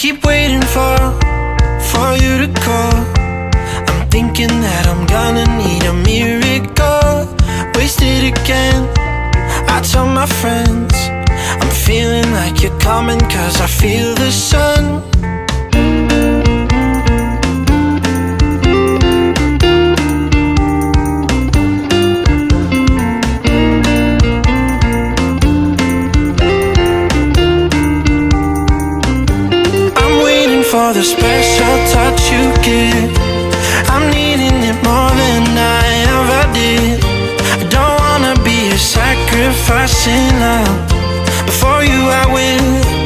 keep waiting for you to call. I'm thinking that I'm gonna need a miracle. Wasted again, I tell my friends I'm feeling like you're coming, cause I feel the sun. For the special touch you give, I'm needing it more than I ever did. I don't wanna be a sacrificing love. Before you I will